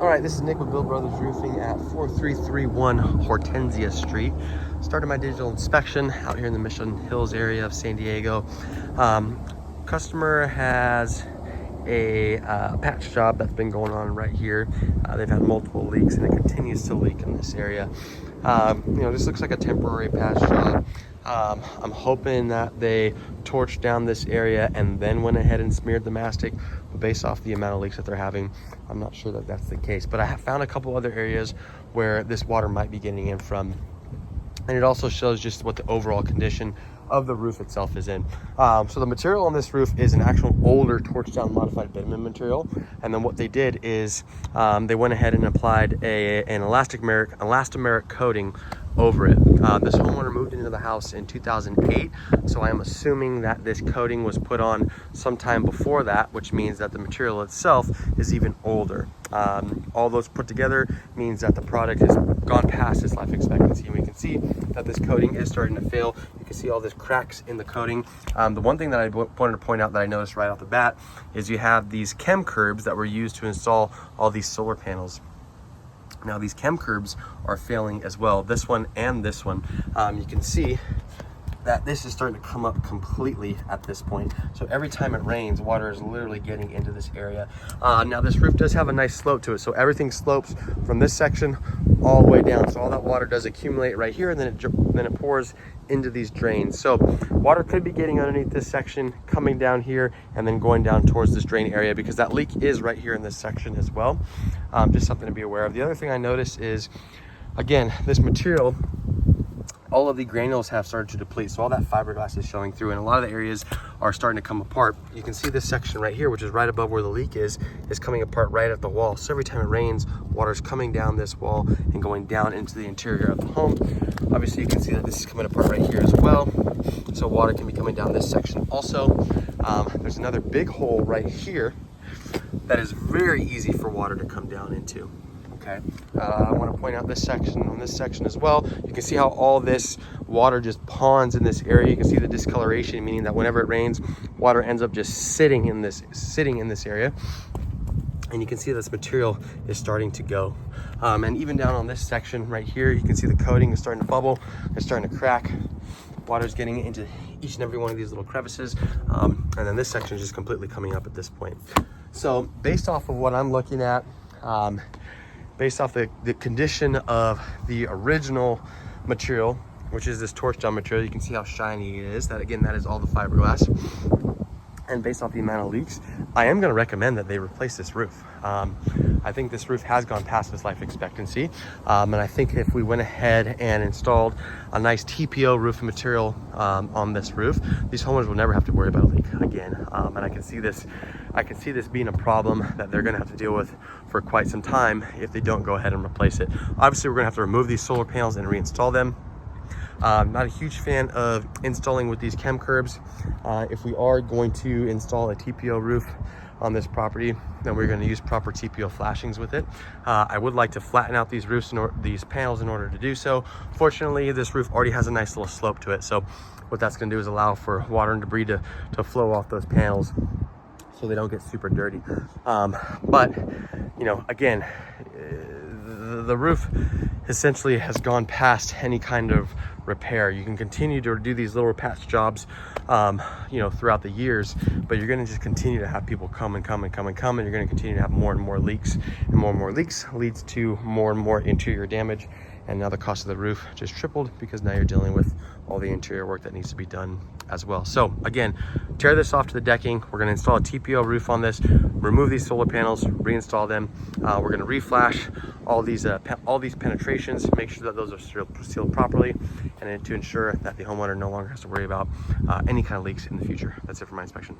All right, this is Nick with Bill Brothers Roofing at 4331 Hortensia Street. Started my digital inspection out here in the Mission Hills area of San Diego. Customer has a patch job that's been going on right here. They've had multiple leaks and it continues to leak in this area. This looks like a temporary patch job. I'm hoping that they torched down this area and then went ahead and smeared the mastic, but based off the amount of leaks that they're having, I'm not sure that that's the case. But I have found a couple other areas where this water might be getting in from, and it also shows just what the overall condition of the roof itself is in. So the material on this roof is an actual older torch down modified bitumen material, and then what they did is they went ahead and applied an elastomeric coating over it. This homeowner moved into the house in 2008, so I am assuming that this coating was put on sometime before that, which means that the material itself is even older. All those put together means that the product has gone past its life expectancy, and we can see that this coating is starting to fail. You can see all these cracks in the coating. The one thing that I wanted to point out that I noticed right off the bat is you have these chem curbs that were used to install all these solar panels. Now these chem curbs are failing as well, this one and this one. You can see that this is starting to come up completely at this point. So every time it rains, water is literally getting into this area. Now this roof does have a nice slope to it, so everything slopes from this section all the way down. So all that water does accumulate right here, and then it pours into these drains. So water could be getting underneath this section, coming down here, and then going down towards this drain area, because that leak is right here in this section as well. Just something to be aware of. The other thing I noticed is, again, this material, all of the granules have started to deplete, so all that fiberglass is showing through, and a lot of the areas are starting to come apart. You can see this section right here, which is right above where the leak is coming apart right at the wall. So every time it rains, water's coming down this wall and going down into the interior of the home. Obviously you can see that this is coming apart right here as well, so water can be coming down this section also. There's another big hole right here that is very easy for water to come down into. Okay, I want to point out this section, on this section as well. You can see how all this water just ponds in this area. You can see the discoloration, meaning that whenever it rains, water ends up just sitting in this area. And you can see this material is starting to go. And even down on this section right here, you can see the coating is starting to bubble, it's starting to crack. Water's getting into each and every one of these little crevices. And then this section is just completely coming up at this point. So based off of what I'm looking at, based off the condition of the original material, which is this torch down material, you can see how shiny it is. That, again, that is all the fiberglass. And based off the amount of leaks, I am going to recommend that they replace this roof. I think this roof has gone past its life expectancy. And I think if we went ahead and installed a nice TPO roofing material on this roof, these homeowners will never have to worry about a leak again. And I can see this being a problem that they're going to have to deal with for quite some time if they don't go ahead and replace it. Obviously, we're going to have to remove these solar panels and reinstall them. Not a huge fan of installing with these chem curbs. If we are going to install a TPO roof on this property, then we're going to use proper TPO flashings with it. I would like to flatten out these roofs, these panels, in order to do so. Fortunately, this roof already has a nice little slope to it, so what that's going to do is allow for water and debris to flow off those panels, so they don't get super dirty. But again, the roof essentially has gone past any kind of repair. You can continue to do these little patch jobs throughout the years, but you're going to just continue to have people come and you're going to continue to have more and more leaks, and more leaks leads to more and more interior damage. And now the cost of the roof just tripled, because now you're dealing with all the interior work that needs to be done as well. So again, tear this off to the decking. We're going to install a TPO roof on this, remove these solar panels, reinstall them. We're going to reflash all these penetrations, make sure that those are sealed properly, and to ensure that the homeowner no longer has to worry about any kind of leaks in the future. That's it for my inspection.